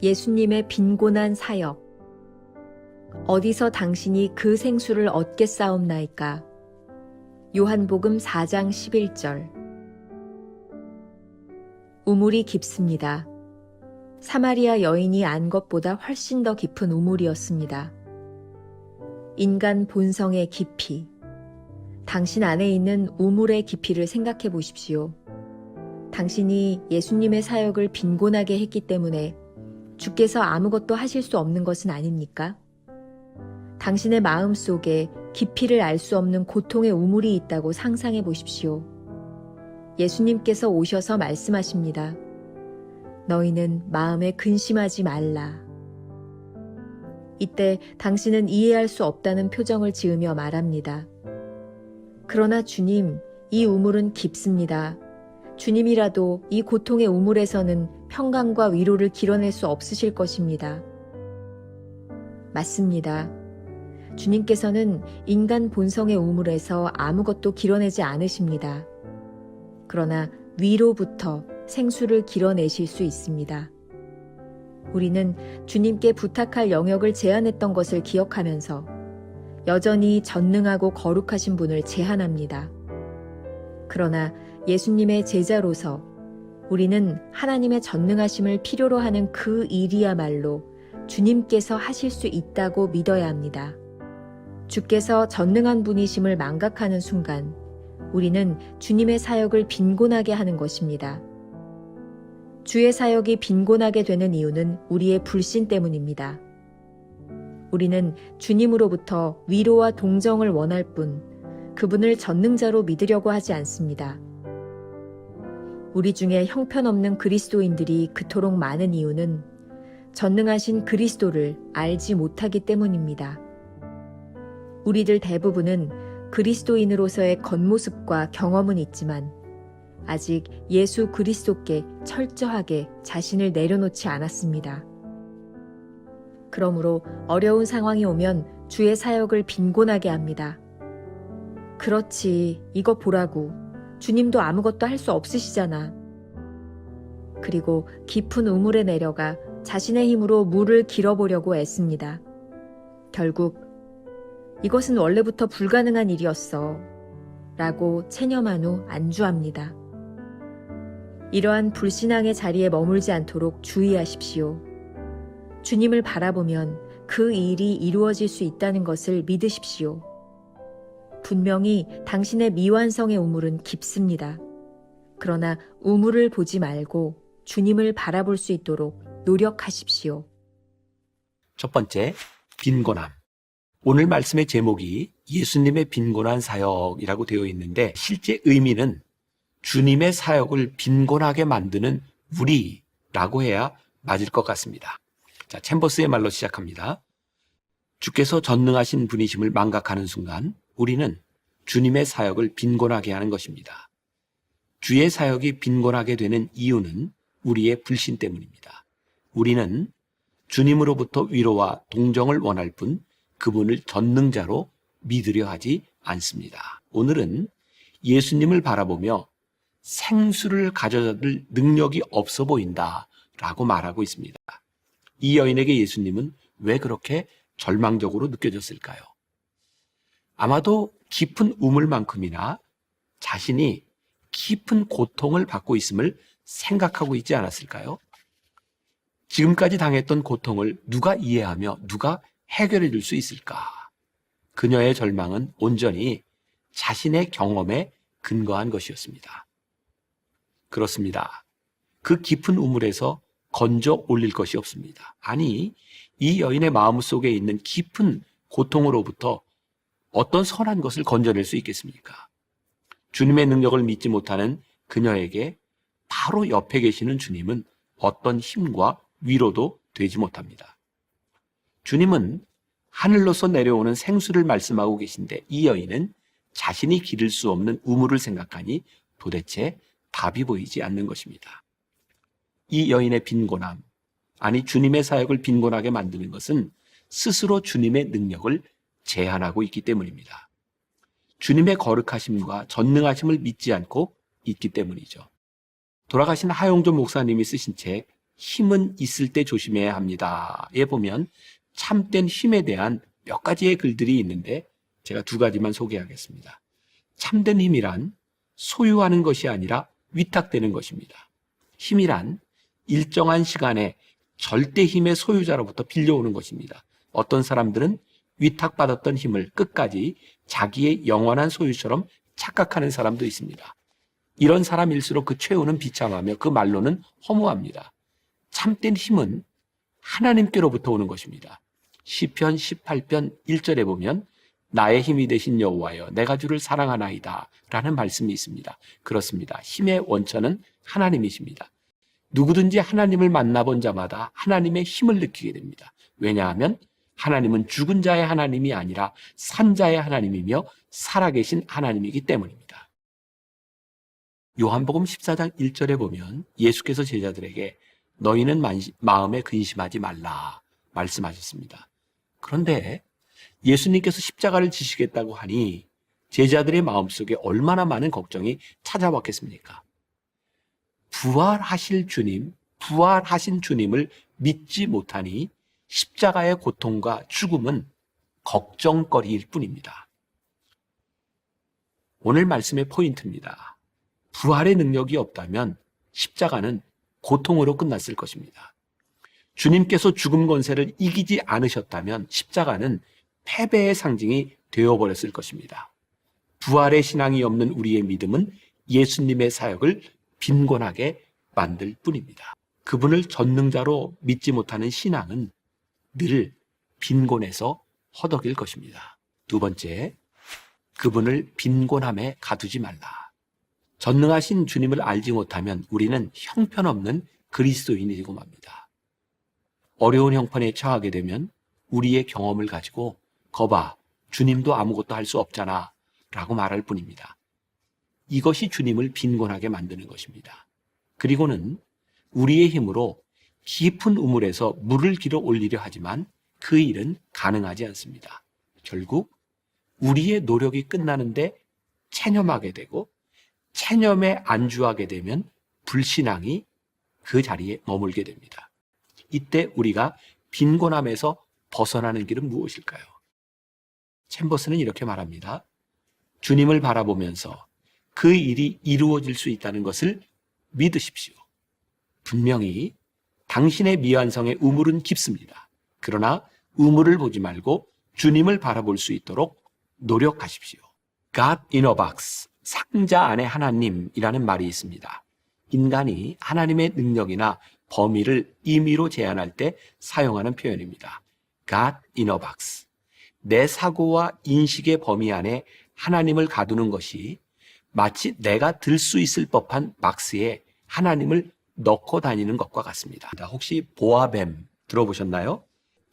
예수님의 빈곤한 사역. 어디서 당신이 그 생수를 얻겠사옵나이까? 요한복음 4장 11절. 우물이 깊습니다. 사마리아 여인이 안 것보다 훨씬 더 깊은 우물이었습니다. 인간 본성의 깊이. 당신 안에 있는 우물의 깊이를 생각해 보십시오. 당신이 예수님의 사역을 빈곤하게 했기 때문에 주께서 아무것도 하실 수 없는 것은 아닙니까? 당신의 마음 속에 깊이를 알 수 없는 고통의 우물이 있다고 상상해 보십시오. 예수님께서 오셔서 말씀하십니다. 너희는 마음에 근심하지 말라. 이때 당신은 이해할 수 없다는 표정을 지으며 말합니다. 그러나 주님, 이 우물은 깊습니다. 주님이라도 이 고통의 우물에서는 평강과 위로를 길어낼 수 없으실 것입니다. 맞습니다. 주님께서는 인간 본성의 우물에서 아무것도 길어내지 않으십니다. 그러나 위로부터 생수를 길어내실 수 있습니다. 우리는 주님께 부탁할 영역을 제한했던 것을 기억하면서 여전히 전능하고 거룩하신 분을 제한합니다. 그러나 예수님의 제자로서 우리는 하나님의 전능하심을 필요로 하는 그 일이야말로 주님께서 하실 수 있다고 믿어야 합니다. 주께서 전능한 분이심을 망각하는 순간 우리는 주님의 사역을 빈곤하게 하는 것입니다. 주의 사역이 빈곤하게 되는 이유는 우리의 불신 때문입니다. 우리는 주님으로부터 위로와 동정을 원할 뿐 그분을 전능자로 믿으려고 하지 않습니다. 우리 중에 형편없는 그리스도인들이 그토록 많은 이유는 전능하신 그리스도를 알지 못하기 때문입니다. 우리들 대부분은 그리스도인으로서의 겉모습과 경험은 있지만 아직 예수 그리스도께 철저하게 자신을 내려놓지 않았습니다. 그러므로 어려운 상황이 오면 주의 사역을 빈곤하게 합니다. 그렇지, 이거 보라고. 주님도 아무것도 할 수 없으시잖아. 그리고 깊은 우물에 내려가 자신의 힘으로 물을 길어보려고 애씁니다. 결국 이것은 원래부터 불가능한 일이었어 라고 체념한 후 안주합니다. 이러한 불신앙의 자리에 머물지 않도록 주의하십시오. 주님을 바라보면 그 일이 이루어질 수 있다는 것을 믿으십시오. 분명히 당신의 미완성의 우물은 깊습니다. 그러나 우물을 보지 말고 주님을 바라볼 수 있도록 노력하십시오. 첫 번째, 빈곤함. 오늘 말씀의 제목이 예수님의 빈곤한 사역이라고 되어 있는데 실제 의미는 주님의 사역을 빈곤하게 만드는 우리라고 해야 맞을 것 같습니다. 자, 챔버스의 말로 시작합니다. 주께서 전능하신 분이심을 망각하는 순간 우리는 주님의 사역을 빈곤하게 하는 것입니다. 주의 사역이 빈곤하게 되는 이유는 우리의 불신 때문입니다. 우리는 주님으로부터 위로와 동정을 원할 뿐 그분을 전능자로 믿으려 하지 않습니다. 오늘은 예수님을 바라보며 생수를 가져다줄 능력이 없어 보인다라고 말하고 있습니다. 이 여인에게 예수님은 왜 그렇게 절망적으로 느껴졌을까요? 아마도 깊은 우물만큼이나 자신이 깊은 고통을 받고 있음을 생각하고 있지 않았을까요? 지금까지 당했던 고통을 누가 이해하며 누가 해결해 줄 수 있을까? 그녀의 절망은 온전히 자신의 경험에 근거한 것이었습니다. 그렇습니다. 그 깊은 우물에서 건져 올릴 것이 없습니다. 아니, 이 여인의 마음속에 있는 깊은 고통으로부터 어떤 선한 것을 건져낼 수 있겠습니까? 주님의 능력을 믿지 못하는 그녀에게 바로 옆에 계시는 주님은 어떤 힘과 위로도 되지 못합니다. 주님은 하늘로서 내려오는 생수를 말씀하고 계신데 이 여인은 자신이 기를 수 없는 우물을 생각하니 도대체 답이 보이지 않는 것입니다. 이 여인의 빈곤함, 아니 주님의 사역을 빈곤하게 만드는 것은 스스로 주님의 능력을 제한하고 있기 때문입니다. 주님의 거룩하심과 전능하심을 믿지 않고 있기 때문이죠. 돌아가신 하용조 목사님이 쓰신 책 힘은 있을 때 조심해야 합니다.에 보면 참된 힘에 대한 몇 가지의 글들이 있는데 제가 두 가지만 소개하겠습니다. 참된 힘이란 소유하는 것이 아니라 위탁되는 것입니다. 힘이란 일정한 시간에 절대 힘의 소유자로부터 빌려오는 것입니다. 어떤 사람들은 위탁받았던 힘을 끝까지 자기의 영원한 소유처럼 착각하는 사람도 있습니다. 이런 사람일수록 그 최후는 비참하며 그 말로는 허무합니다. 참된 힘은 하나님께로부터 오는 것입니다. 시편 18편 1절에 보면 나의 힘이 되신 여호와여 내가 주를 사랑하나이다 라는 말씀이 있습니다. 그렇습니다. 힘의 원천은 하나님이십니다. 누구든지 하나님을 만나본 자마다 하나님의 힘을 느끼게 됩니다. 왜냐하면 하나님은 죽은 자의 하나님이 아니라 산 자의 하나님이며 살아계신 하나님이기 때문입니다. 요한복음 14장 1절에 보면 예수께서 제자들에게 너희는 마음에 근심하지 말라 말씀하셨습니다. 그런데 예수님께서 십자가를 지시겠다고 하니 제자들의 마음속에 얼마나 많은 걱정이 찾아왔겠습니까? 부활하실 주님, 부활하신 주님을 믿지 못하니 십자가의 고통과 죽음은 걱정거리일 뿐입니다. 오늘 말씀의 포인트입니다. 부활의 능력이 없다면 십자가는 고통으로 끝났을 것입니다. 주님께서 죽음 권세를 이기지 않으셨다면 십자가는 패배의 상징이 되어버렸을 것입니다. 부활의 신앙이 없는 우리의 믿음은 예수님의 사역을 빈곤하게 만들 뿐입니다. 그분을 전능자로 믿지 못하는 신앙은 늘 빈곤해서 허덕일 것입니다. 두 번째, 그분을 빈곤함에 가두지 말라. 전능하신 주님을 알지 못하면 우리는 형편없는 그리스도인이 되고 맙니다. 어려운 형편에 처하게 되면 우리의 경험을 가지고 거봐, 주님도 아무것도 할 수 없잖아 라고 말할 뿐입니다. 이것이 주님을 빈곤하게 만드는 것입니다. 그리고는 우리의 힘으로 깊은 우물에서 물을 길어 올리려 하지만 그 일은 가능하지 않습니다. 결국 우리의 노력이 끝나는데 체념하게 되고 체념에 안주하게 되면 불신앙이 그 자리에 머물게 됩니다. 이때 우리가 빈곤함에서 벗어나는 길은 무엇일까요? 챔버스는 이렇게 말합니다. 주님을 바라보면서 그 일이 이루어질 수 있다는 것을 믿으십시오. 분명히 당신의 미완성의 우물은 깊습니다. 그러나 우물을 보지 말고 주님을 바라볼 수 있도록 노력하십시오. God in a box, 상자 안에 하나님이라는 말이 있습니다. 인간이 하나님의 능력이나 범위를 임의로 제한할 때 사용하는 표현입니다. God in a box. 내 사고와 인식의 범위 안에 하나님을 가두는 것이 마치 내가 들 수 있을 법한 박스에 하나님을 넣고 다니는 것과 같습니다. 혹시 보아뱀 들어보셨나요?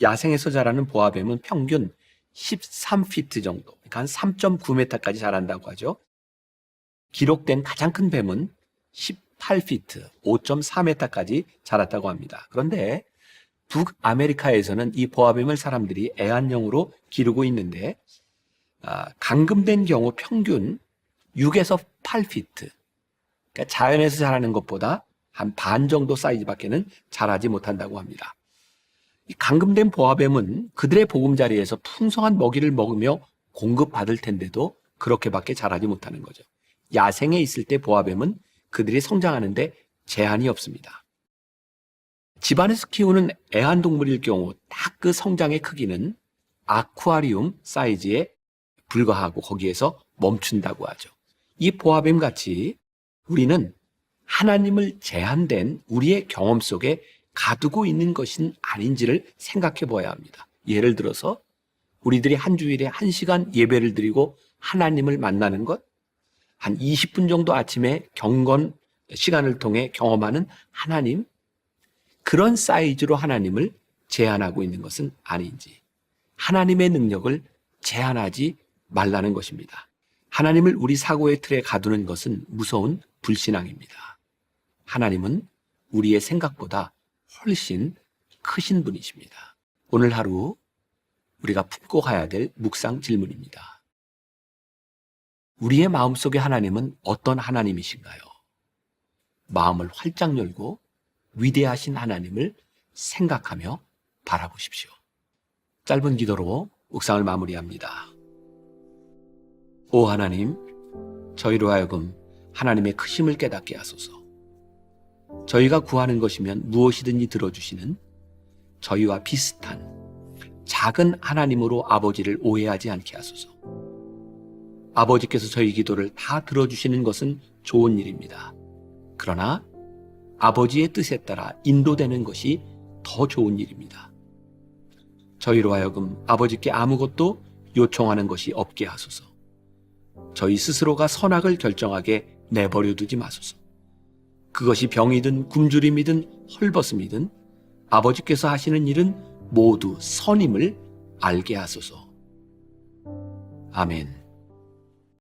야생에서 자라는 보아뱀은 평균 13피트 정도, 그러니까 한 3.9m까지 자란다고 하죠. 기록된 가장 큰 뱀은 18피트, 5.4m까지 자랐다고 합니다. 그런데 북아메리카에서는 이 보아뱀을 사람들이 애완용으로 기르고 있는데 감금된 경우 평균 6에서 8피트, 그러니까 자연에서 자라는 것보다 한 반 정도 사이즈밖에는 자라지 못한다고 합니다. 이 감금된 보아뱀은 그들의 보금자리에서 풍성한 먹이를 먹으며 공급받을 텐데도 그렇게밖에 자라지 못하는 거죠. 야생에 있을 때 보아뱀은 그들이 성장하는데 제한이 없습니다. 집안에서 키우는 애완동물일 경우 딱 그 성장의 크기는 아쿠아리움 사이즈에 불과하고 거기에서 멈춘다고 하죠. 이 보아뱀 같이 우리는 하나님을 제한된 우리의 경험 속에 가두고 있는 것은 아닌지를 생각해 봐야 합니다. 예를 들어서 우리들이 한 주일에 1시간 예배를 드리고 하나님을 만나는 것, 한 20분 정도 아침에 경건 시간을 통해 경험하는 하나님, 그런 사이즈로 하나님을 제한하고 있는 것은 아닌지, 하나님의 능력을 제한하지 말라는 것입니다. 하나님을 우리 사고의 틀에 가두는 것은 무서운 불신앙입니다. 하나님은 우리의 생각보다 훨씬 크신 분이십니다. 오늘 하루 우리가 품고 가야 될 묵상 질문입니다. 우리의 마음속의 하나님은 어떤 하나님이신가요? 마음을 활짝 열고 위대하신 하나님을 생각하며 바라보십시오. 짧은 기도로 묵상을 마무리합니다. 오 하나님, 저희로 하여금 하나님의 크심을 깨닫게 하소서. 저희가 구하는 것이면 무엇이든지 들어주시는 저희와 비슷한 작은 하나님으로 아버지를 오해하지 않게 하소서. 아버지께서 저희 기도를 다 들어주시는 것은 좋은 일입니다. 그러나 아버지의 뜻에 따라 인도되는 것이 더 좋은 일입니다. 저희로 하여금 아버지께 아무것도 요청하는 것이 없게 하소서. 저희 스스로가 선악을 결정하게 내버려 두지 마소서. 그것이 병이든 굶주림이든 헐벗음이든 아버지께서 하시는 일은 모두 선임을 알게 하소서. 아멘.